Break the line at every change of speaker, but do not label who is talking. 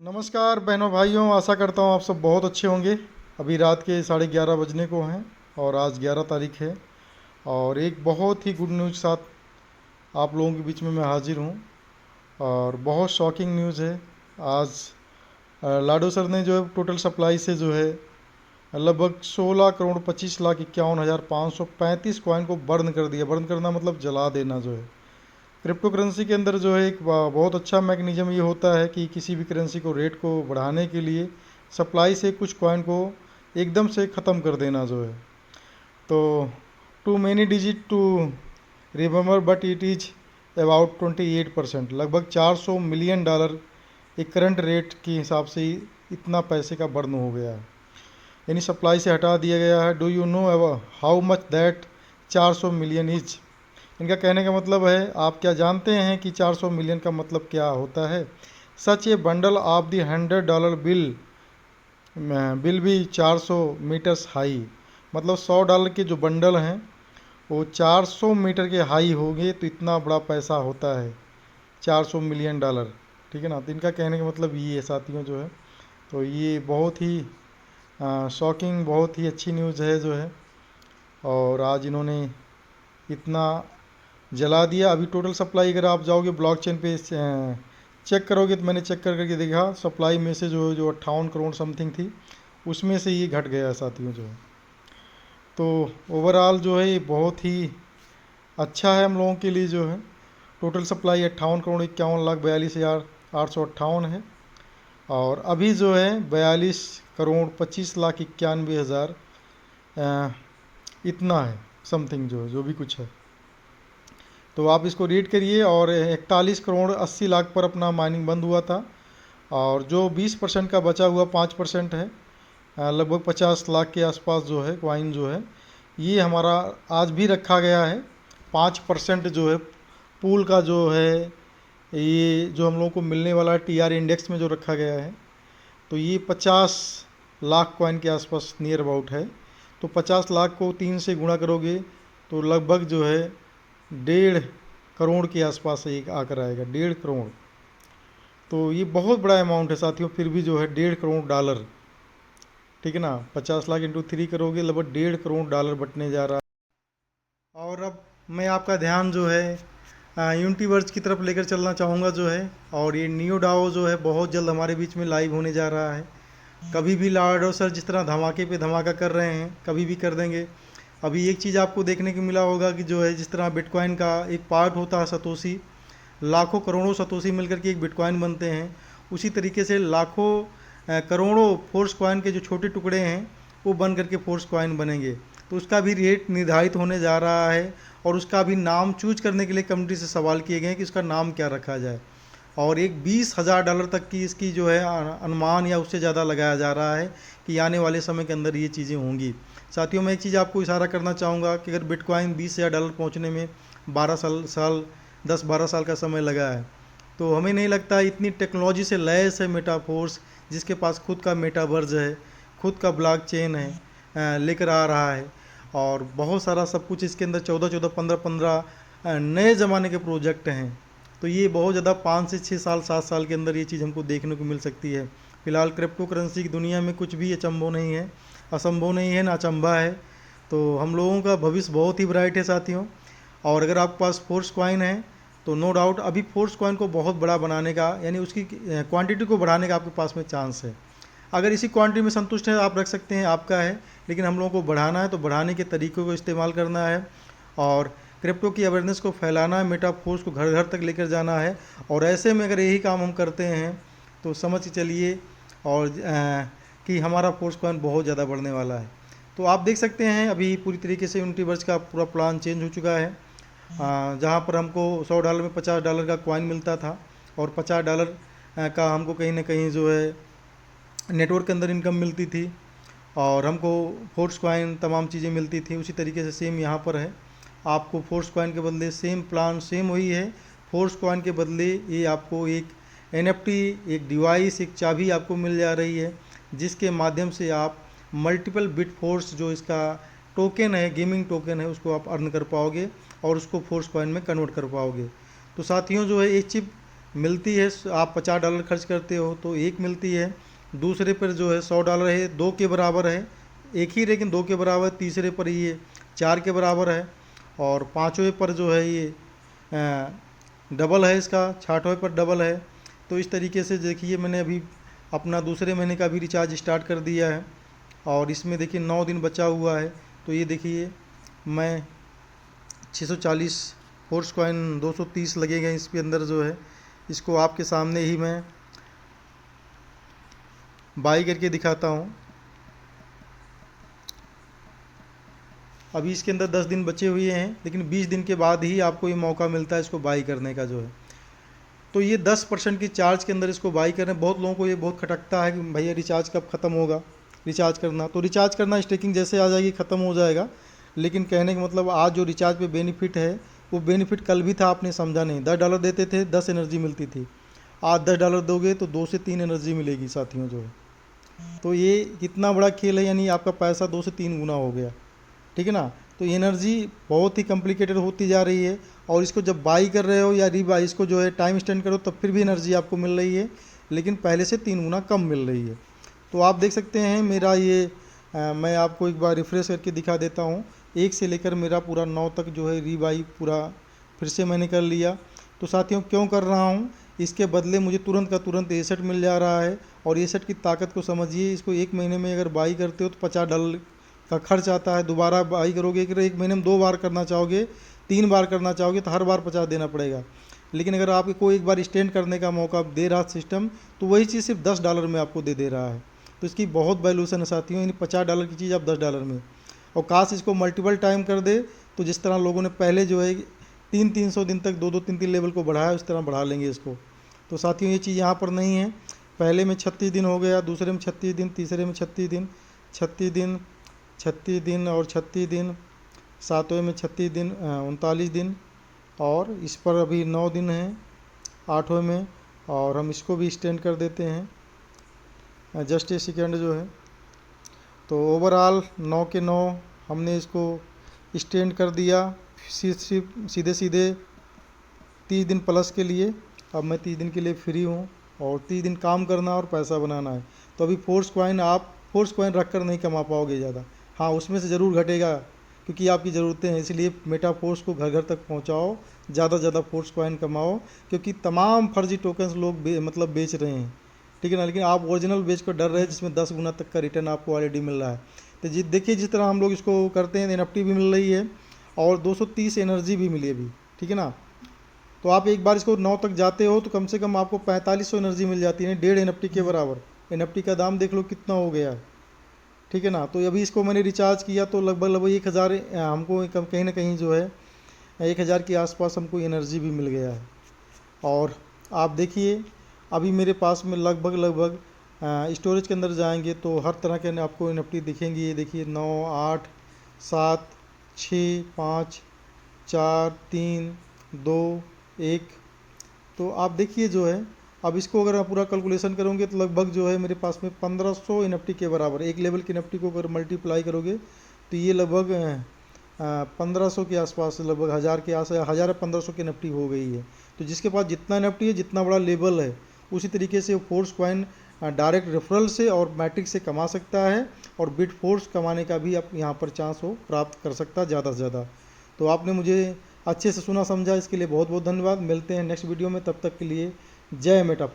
नमस्कार बहनों भाइयों, आशा करता हूँ आप सब बहुत अच्छे होंगे। अभी रात के 11:30 बजने को हैं और आज 11 तारीख है। और एक बहुत ही गुड न्यूज़ साथ आप लोगों के बीच में मैं हाजिर हूँ। और बहुत शॉकिंग न्यूज़ है। आज लाडो सर ने जो है टोटल सप्लाई से जो है लगभग 16,25,51,535 कॉइन को बर्न कर दिया। बर्न करना मतलब जला देना जो है। क्रिप्टो करेंसी के अंदर जो है एक बहुत अच्छा मैकेनिज्म ये होता है कि किसी भी करेंसी को रेट को बढ़ाने के लिए सप्लाई से कुछ कॉइन को एकदम से ख़त्म कर देना जो है। तो too many digit to remember but it is about 28%, लगभग $400 मिलियन एक करंट रेट के हिसाब से ही इतना पैसे का बर्न हो गया है, यानी सप्लाई से हटा दिया गया है। Do you know how much that 400 million is? इनका कहने का मतलब है, आप क्या जानते हैं कि 400 मिलियन का मतलब क्या होता है? Such a bundle of the $100 bill भी 400 मीटर्स हाई, मतलब $100 के जो बंडल हैं वो 400 मीटर के हाई होंगे, तो इतना बड़ा पैसा होता है $400 मिलियन। ठीक है ना। तो इनका कहने का मतलब ये है साथियों जो है। तो ये बहुत ही शॉकिंग, बहुत ही अच्छी न्यूज़ है जो है। और आज इन्होंने इतना जला दिया। अभी टोटल सप्लाई अगर आप जाओगे ब्लॉकचेन पे चेक करोगे, तो मैंने चेक करके देखा सप्लाई में से जो 58 करोड़ समथिंग थी, उसमें से ये घट गया साथियों जो है। तो ओवरऑल जो है ये बहुत ही अच्छा है हम लोगों के लिए जो है। टोटल सप्लाई 58,51,42,858 है। और अभी जो है 42,25,91,000 इतना है समथिंग जो भी कुछ है। तो आप इसको रीड करिए। और 41,80,00,000 पर अपना माइनिंग बंद हुआ था। और जो 20% का बचा हुआ 5% है, लगभग 50 लाख के आसपास जो है कॉइन जो है, ये हमारा आज भी रखा गया है। 5% जो है पूल का जो है, ये जो हम लोगों को मिलने वाला TR इंडेक्स में जो रखा गया है, तो ये 50 लाख कॉइन के आसपास नियर अबाउट है। तो 50 लाख को 3 से गुणा करोगे तो लगभग जो है 1.5 करोड़ के आसपास एक आकर आएगा, 1.5 करोड़। तो ये बहुत बड़ा अमाउंट है साथियों, फिर भी जो है $1.5 करोड़। ठीक है ना। 50 लाख इंटू 3 करोगे, लगभग $1.5 करोड़ बटने जा रहा है। और अब मैं आपका ध्यान जो है यूनिटीवर्स की तरफ लेकर चलना चाहूँगा जो है। और ये नियो डाओ जो है बहुत जल्द हमारे बीच में लाइव होने जा रहा है। कभी भी लाडो सर जिस तरह धमाके पे धमाका कर रहे हैं, कभी भी कर देंगे। अभी एक चीज़ आपको देखने को मिला होगा कि जो है जिस तरह बिटकॉइन का एक पार्ट होता है सतोशी, लाखों करोड़ों सतोशी मिलकर के एक बिटकॉइन बनते हैं, उसी तरीके से लाखों करोड़ों फोर्स कॉइन के जो छोटे टुकड़े हैं वो बन करके फोर्स कॉइन बनेंगे। तो उसका भी रेट निर्धारित होने जा रहा है। और उसका भी नाम चूज करने के लिए कमेटी से सवाल किए गए हैं कि उसका नाम क्या रखा जाए। और एक $20,000 तक की इसकी जो है अनुमान या उससे ज़्यादा लगाया जा रहा है कि आने वाले समय के अंदर ये चीज़ें होंगी। साथियों, मैं एक चीज़ आपको इशारा करना चाहूँगा कि अगर बिटकॉइन $20,000 पहुँचने में 12 साल 10-12 साल का समय लगा है, तो हमें नहीं लगता इतनी टेक्नोलॉजी से लैस है मेटाफोर्स, जिसके पास खुद का मेटावर्स है, खुद का ब्लॉकचेन है, लेकर आ रहा है। और बहुत सारा सब कुछ इसके अंदर 14-14, 15-15 नए ज़माने के प्रोजेक्ट हैं। तो ये बहुत ज़्यादा 5 से 6 साल 7 साल के अंदर ये चीज़ हमको देखने को मिल सकती है। फिलहाल क्रिप्टो करेंसी की दुनिया में कुछ भी अचंभव नहीं है, असंभव नहीं है, ना अचंभा है। तो हम लोगों का भविष्य बहुत ही ब्राइट है साथियों। और अगर आपके पास फोर्स कॉइन है तो नो डाउट अभी फोर्स कॉइन को बहुत बड़ा बनाने का, यानी उसकी क्वांटिटी को बढ़ाने का आपके पास में चांस है। अगर इसी क्वांटिटी में संतुष्ट है आप रख सकते हैं, आपका है। लेकिन हम लोगों को बढ़ाना है तो बढ़ाने के तरीक़ों को इस्तेमाल करना है। और क्रिप्टो की अवेयरनेस को फैलाना है, मेटाफोर्स को घर घर तक लेकर जाना है। और ऐसे में अगर यही काम हम करते हैं तो समझ के चलिए और कि हमारा फोर्स कॉइन बहुत ज़्यादा बढ़ने वाला है। तो आप देख सकते हैं अभी पूरी तरीके से यूनिटीवर्स का पूरा प्लान चेंज हो चुका है। जहाँ पर हमको $100 में $50 का कॉइन मिलता था, और $50 का हमको कहीं ना कहीं जो है नेटवर्क के अंदर इनकम मिलती थी, और हमको फोर्स कॉइन तमाम चीज़ें मिलती थी। उसी तरीके से सेम यहाँ पर है, आपको फोर्स कॉइन के बदले सेम प्लान सेम वही है। फोर्स कॉइन के बदले ये आपको एक NFT, एक डिवाइस, एक चाबी आपको मिल जा रही है, जिसके माध्यम से आप मल्टीपल बिट फोर्स जो इसका टोकन है, गेमिंग टोकन है, उसको आप अर्न कर पाओगे और उसको फोर्स कॉइन में कन्वर्ट कर पाओगे। तो साथियों जो है एक चिप मिलती है, आप $50 खर्च करते हो तो एक मिलती है, दूसरे पर जो है $100 है, 2 के बराबर है, एक ही लेकिन 2 के बराबर, तीसरे पर ये 4 के बराबर है, और पाँचवें पर जो है ये डबल है, इसका छठवें पर डबल है। तो इस तरीके से देखिए मैंने अभी अपना दूसरे महीने का भी रिचार्ज स्टार्ट कर दिया है, और इसमें देखिए 9 दिन बचा हुआ है। तो ये देखिए मैं 640 फोर्स कॉइन 230 लगेगा इसके अंदर जो है, इसको आपके सामने ही मैं बाई करके दिखाता हूँ। अभी इसके अंदर 10 दिन बचे हुए हैं, लेकिन 20 दिन के बाद ही आपको ये मौका मिलता है इसको बाई करने का जो है। तो ये 10% की चार्ज के अंदर इसको बाई करने, बहुत लोगों को ये बहुत खटकता है कि भैया रिचार्ज कब ख़त्म होगा, रिचार्ज करना। तो रिचार्ज करना स्टेकिंग जैसे आ जाएगी ख़त्म हो जाएगा, लेकिन कहने का मतलब आज जो रिचार्ज पे बेनिफिट है वो बेनिफिट कल भी था, आपने समझा नहीं। $10 देते थे, 10 एनर्जी मिलती थी, आज $10 दोगे तो 2 से 3 एनर्जी मिलेगी साथियों जो है। तो ये कितना बड़ा खेल है, यानी आपका पैसा 2 से 3 गुना हो गया, ठीक है ना। तो एनर्जी बहुत ही कॉम्प्लिकेटेड होती जा रही है, और इसको जब बाई कर रहे हो या रीबाई, इसको जो है टाइम स्टेंड करो तब फिर भी एनर्जी आपको मिल रही है, लेकिन पहले से 3 गुना कम मिल रही है। तो आप देख सकते हैं मेरा ये मैं आपको एक बार रिफ्रेश करके दिखा देता हूँ। 1 से लेकर मेरा पूरा 9 तक जो है रीबाई पूरा फिर से मैंने कर लिया। तो साथियों क्यों कर रहा हूँ, इसके बदले मुझे तुरंत का तुरंत एसेट मिल जा रहा है, और एसेट की ताकत को समझिए। इसको 1 महीने में अगर बाई करते हो तो $50 का खर्च आता है। दोबारा बाई करोगे, अगर 1 महीने में 2 बार करना चाहोगे, 3 बार करना चाहोगे तो हर बार 50 देना पड़ेगा। लेकिन अगर आपको एक बार स्टैंड करने का मौका दे रहा सिस्टम, तो वही चीज़ सिर्फ $10 में आपको दे रहा है। तो इसकी बहुत वैल्यूशन है साथियों, यानी $50 की चीज़ आप $10 में। और काश इसको मल्टीपल टाइम कर दे, तो जिस तरह लोगों ने पहले जो है 300 दिन तक 2-3 लेवल को बढ़ाया, उस तरह बढ़ा लेंगे इसको। तो साथियों ये चीज़ यहाँ पर नहीं है। पहले में 36 दिन हो गया, दूसरे में 36 दिन, तीसरे में 36 दिन, 36 दिन, 36 दिन और 36 दिन, सातवें में 36 दिन, 39 दिन, और इस पर अभी 9 दिन हैं आठवें में। और हम इसको भी एक्सटेंड कर देते हैं जस्ट ए सेकेंड जो है। तो ओवरऑल 9 के 9 हमने इसको एक्सटेंड कर दिया, सीधे सीधे 30 दिन प्लस के लिए। अब मैं 30 दिन के लिए फ्री हूँ, और 30 दिन काम करना और पैसा बनाना है। तो अभी फोर्स कॉइन आप फोर्स कॉइन रख कर नहीं कमा पाओगे ज़्यादा, हाँ उसमें से ज़रूर घटेगा, क्योंकि आपकी ज़रूरतें हैं। इसलिए मेटा फोर्स को घर घर तक पहुँचाओ, ज़्यादा से ज़्यादा फोर्स कॉइन कमाओ, क्योंकि तमाम फर्जी टोकन्स लोग मतलब बेच रहे हैं, ठीक है ना। लेकिन आप ओरिजिनल बेच कर डर रहे हैं, जिसमें 10 गुना तक का रिटर्न आपको ऑलरेडी मिल रहा है। तो देखिए जिस तरह हम लोग इसको करते हैं, NFT भी मिल रही है, और 230 एनर्जी भी मिली अभी, ठीक है ना। तो आप एक बार इसको 9 तक जाते हो तो कम से कम आपको 4500 एनर्जी मिल जाती है, 1.5 NFT के बराबर। NFT का दाम देख लो कितना हो गया है, ठीक है ना। तो अभी इसको मैंने रिचार्ज किया तो लगभग 1000 हमको कहीं ना कहीं जो है 1000 के आसपास हमको एनर्जी भी मिल गया है। और आप देखिए अभी मेरे पास में लगभग स्टोरेज के अंदर जाएंगे तो हर तरह के आपको NFT दिखेंगे। ये देखिए 9, 8, 7, 6, 5, 4, 3, 2, 1। तो आप देखिए जो है, अब इसको अगर आप पूरा कैलकुलेशन करोगे तो लगभग जो है मेरे पास में 1500 NFT के बराबर, एक लेवल के NFT को अगर मल्टीप्लाई करोगे तो ये लगभग 1500 के आसपास, लगभग 1000 के आस 1500 की NFT हो गई है। तो जिसके पास जितना NFT है, जितना बड़ा लेवल है, उसी तरीके से फोर्स कॉइन डायरेक्ट रेफरल से और मैट्रिक से कमा सकता है, और बिट फोर्स कमाने का भी आप यहाँ पर चांस हो प्राप्त कर सकता है ज़्यादा से ज़्यादा। तो आपने मुझे अच्छे से सुना समझा, इसके लिए बहुत बहुत धन्यवाद। मिलते हैं नेक्स्ट वीडियो में, तब तक के लिए जय मेटा।